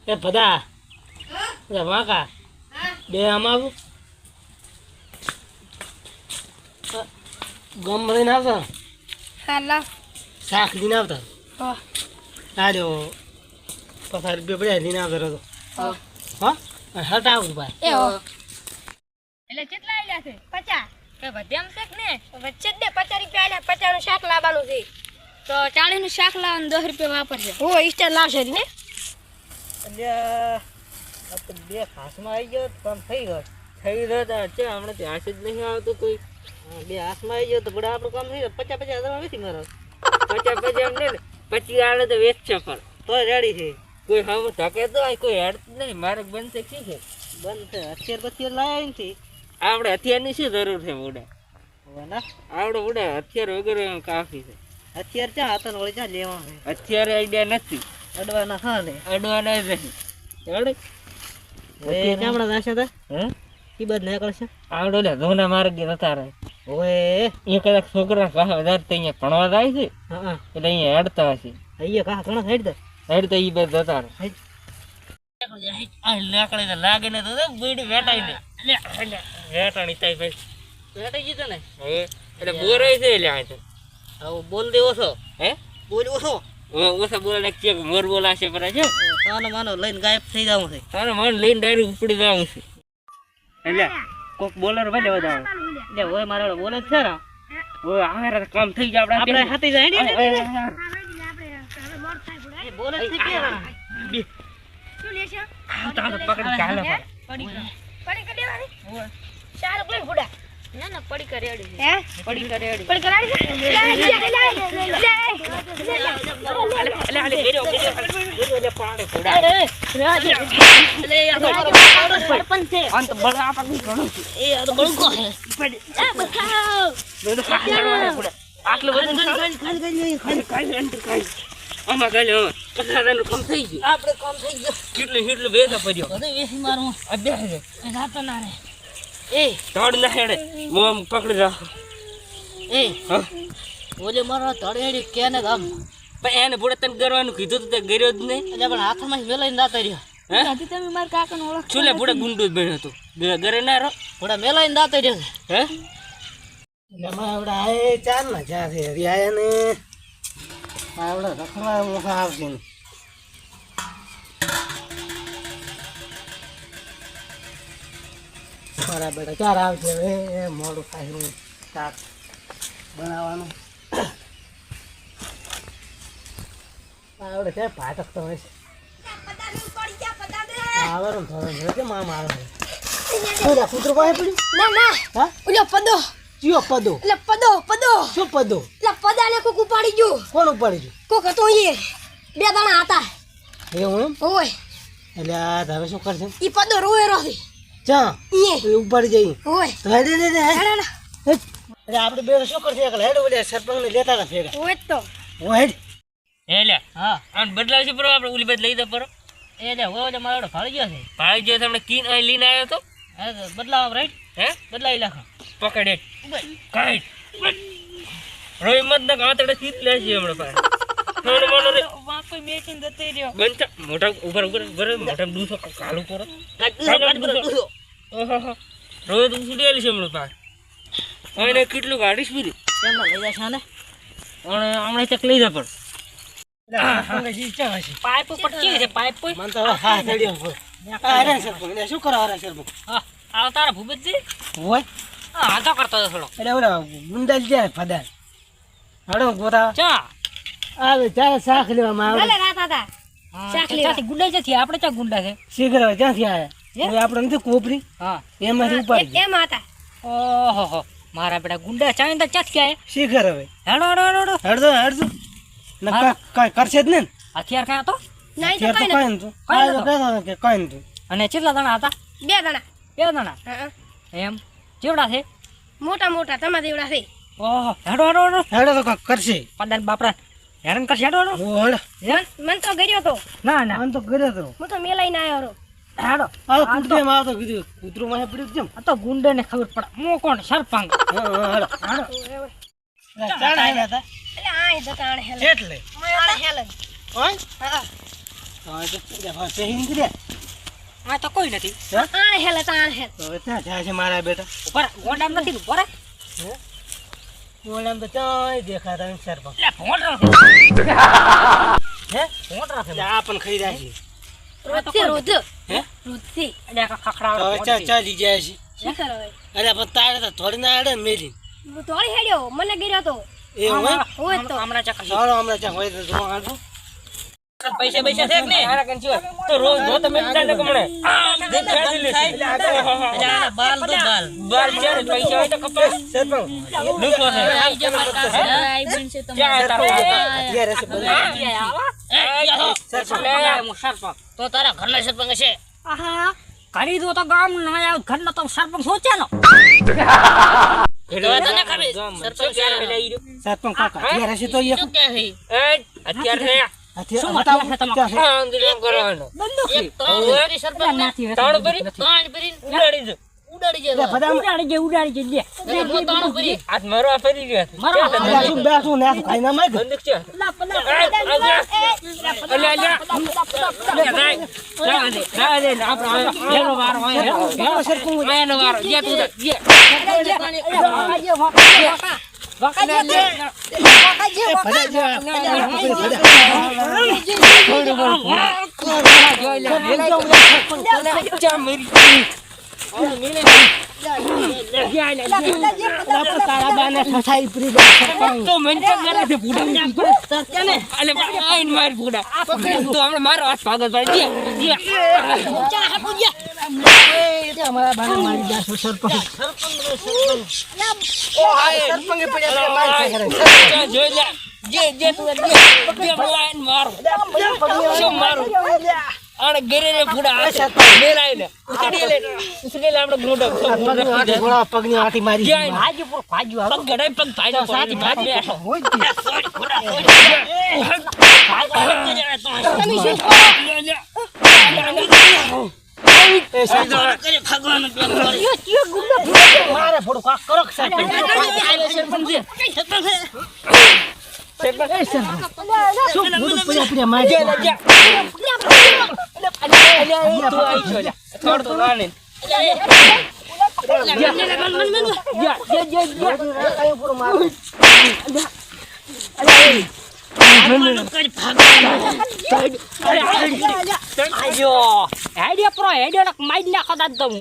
એ ભદા એ વાંકા બે આમાં ગમ લઈને આવતા હાલા શાક લઈને આવતા હા આજો 50 રૂપિયા પડ્યા લઈને આવતા હતો હા હટાવ ભાઈ એ હો એટલે કેટલા આલ્યા છે 50 કે વધ્યામ છે કે ને વચ્ચે જ દે 50 રૂપિયા આલ્યા 50 નું શાક લાવવાનું છે તો 40 નું શાક લાવવાનું 10 રૂપિયા વાપરશે હો ઈસ્ટર લાવશે ને એટલે આ તો બે હાથમાં આવી ગયો કામ થઈ ગયો છે હમણાં ત્યાં જ નહીં આવતું કોઈ બે હાથમાં આવી ગયો તો બડા આપણું કામ થઈ ગયું 50 હજારમાં વેચી મારો 50 એમ નહીં 25 આવે તો વેચશે પણ તો રેડી છે કોઈ હવે ધકે તો કોઈ હેડ નહીં મારે બંધ છે શું છે બંધ છે હથિયાર લાવ્યા નથી આપણે હથિયારની શું જરૂર છે બુડા ના આવડે બુડા હથિયાર વગેરે કાફી છે હથિયાર ક્યાં હાથન વળી ક્યાં લેવાનું છે હથિયારે આઈડિયા નથી અડવાના હા ને અડવાના જ નહીં એવડે એ કેમડા દાશે હતા હે કી બદ ના કરશે આવડો લે ધોના માર્ગે નતા રહે ઓએ એ કદાચ છોકરા પાસે વધારે તો અહીંયા ભણવા જાય છે હા એટલે અહીંયા હેડતા હશે અહીંયા કા ઘણા હેડ તો ઈ બે જતા રહે આ લાકડે તો લાગે ને તો બીડી વેટાઈ દે લે વેટાણી તાઈ ભાઈ વેટાઈ ગઈ તો ને હવે એટલે બોરાઈ છે લે આ તો હવે બોલ દેવો છો હે બોલવો છો ઓછા બોલે કે મોર બોલાશે પર છે તાનો માનો લઈને ગાયબ થઈ જાવું છે તાનો માનો લઈને ડાયરેક્ટ ઉપડી જાવું છે એટલે કોક બોલર ભલે વધારે એટલે ઓય મારો બોલે છે ને ઓય આરે કામ થઈ જાય આપણે હાથી જાય ને આપણે બોલે છે કે શું લેશે તાનો પકડી ચાલે પડી કરી દેવાની ઓય ચાર પ્લેન ફુડા ના ના પડી કરે રેડી હે પડી કરે રેડી પડી કરાડી લે પાડે ફુડા અરે સરપંચ છે અંત બળા આપણ ઘણો એ આ તો બળકો હે પડી આ બખાવ દોડો ફુડા આટલો વજન ખાઈ આમાં ગાલે કસાદાનું કામ થઈ ગયું આપણે કામ થઈ ગયું કેટલું બેસા પડ્યો અરે વેસી મારું અભ્યાસ છે એ રાતો ના રે એ તડ ના હેડે મોમ પકડી રાખો એ હા ઓલે મારો તડેડી કેને ગામ પણ એને બુડા તને કરવાનું કીધું તો તે ગર્યો જ નહીં એટલે પણ હાથમાં મેલાઈને દાતા રહ્યો હે આથી તમે માર કાકાને ઓળખ છુલે બુડા ગુંડો જ બન્યો તો ઘરે ના રહો બુડા મેલાઈને દાતા રહ્યો હે એટલે માવડા એ ચાર ના ચાર છે આયા ને આવડા રખવા મોખા આવશે ને મારા બેટા ચાર આવશે હવે મોડું થાય શાક બનાવવાનું આવડે છે પાટક તો હોય આવવાનું થોડું છે મામા આવે કૂતરું પાસે પડ્યું ના ના હા ઓલો પદો ચિયો પદો એટલે પદો શું પદો એટલે પદાને કોક ઉપાડી ગયું કોણ ઉપાડી ગયું કોક હતો એ બે દાણા હતા એવું એમ ઓય એટલે આ હવે શું કરશે ઈ પદો રોય રોહી ચા ઈ ઉપાડી જઈ ઓય તો હેડે એટલે આપણે બે શું કરશે એકલા હેડ ઓલે સરપંચ ને લેતા હતા ભેગા ઓય તો ઓ હેડ એટલે હા આમ બદલાવશે બરો આપણે ઓલી બાદ લઈ દે પરો એટલે ઓલે મારો ભાળી ગયો છે તમને કીન અહીં લઈને આવ્યો તો બદલાવ રાઈટ હે બદલાવી નાખો પકડે કાઈટ રોઈ મત ના આતડે સીટ લે છે હમણાં પાસે થોડો મોનો રે વાપે બેસીને દતે રહ્યો બંચા મોટા ઉપર મોટા દૂસો કાલુ કરો ઓહો રોય તું સુડેલી છે હમણાં પાસે એને કેટલું ગાડીશ બીરી કેમના લઈ જશે ને હમણાં ચક લઈ જા પણ પાઇપ ઉપર કે છે પાઇપ પર મન તો હા ચડ્યો અરે સરપંચ શું કરો અરે સરપંચ હા આ તારા ભૂપતજી હોય હા હાથો કરતો હતો થોડો એટલે ઓલા ગુંડલ જાય ફદાર હડો ગોરા ચા આવે ચાલ શાક લેવામાં આવે ભલે રાત હતા શાક લેવા ચાથી ગુંડા છે આપણે ચા ગુંડા છે શીઘ્ર ક્યાંથી આવ્યા હવે આપણે નથી કોપરી હા એમાંથી ઉપાડી એમ હતા ઓહો મારા બેટા ગુંડા ચાઈ તો ચાથી આયા શીઘ્ર હવે હેડો હડજો કઈ કરશે જ ને હથિયાર કાં હતો નહીં તો અત્યારે તો કઈ કઈ નતું કે કઈ નતું અને કેટલા દાણા હતા બે દાણા બે દાણા હા એમ જેવડા છે મોટા તમારા દેવડા છે ઓહો હેડો હેડો તો કઈ કરશે પદાન બાપરા હેરાન કરશે હેડો ઓ હેડો મન તો ગર્યો તો ના ના આમ તો કર્યો તો હું તો મેલાઈને આવ્યો રો હેડો આ કૂતરે માં તો કીધું કૂતરું માં પડ્યું કેમ આ તો ગુંડે ને ખબર પડે મો કોણ સરપંચ હેડો ચાલ આવ્યા હતા એટલે આ દકાણ હેલ એટલે આણે હેલ હોય હા હા આ તો કોઈ નથી આણે હેલે તાણ હે મારા બેટા ઉપર ગોડામ નથી ઉપર બોલામ તો ચાય દેખાતા નથી સરપંચ એટલે ભોંડ રાખે હે ભોંડ રાખે આ પણ ખાઈ જાય છે રોધથી રોધ હે રોધથી એટલે ખખડાવડો ચાલી જાય છે શું કરો હવે અરે પણ તારે તો થોડી ના આડે મેલી હું તોડી હેડ્યો મને ગીર્યો તો એ હોય હોય તો હમણાં ચકલી ચાલો હમણાં ચા હોય તો જો આડું પૈસા પૈસા છે કે નહીં હારા કન છો તો રોજ જો તમે વિચાર ન કમણે બાલ તો બાલ બાલ છે ને પૈસા હોય તો કપાસ સરપંચ લુકો છે આઈ જા માર પાસે આઈ બનશે તો ક્યાં તારો અત્યારે છે સરપંચ તો તારા ઘરના સરપંચ છે આહા કરી દો તો ગામ ના આવ ઘરનો તો સરપંચ સોચ્યાનો ઘેડવા તને ખબર સરપંચ પેલા ઈ સરપંચ કાકા અત્યારે છે તો એ શું કે છે અત્યારે અત્યારે શું મતલબ છે તમારો આંદોલન કરવાનો એક તો સરપંચ નથી તાણ ભરી ઉડાડી દે ઉડાડી દે ઉડાડી દે લે મો તાણ ભરી આજ મારવા ફરી ગયો મારો શું બેસું ને ખાઈ ના માગ બંદૂક છે મારો હાથ ભાગત ભાઈ આને ઘરે ફૂડા મેલાય ને ઉસડી લે આપણે ગ્રોડો પગની આટી મારી ભાજી પર ભાજી પગ ગડાય પગ ભાજી સાથી ભાજ બેઠો તમે શું ભગવાન મારે થોડું કાક કરો આઈડિયા પ્રો આઈડિયા માઇન્ડ નાખો દાદ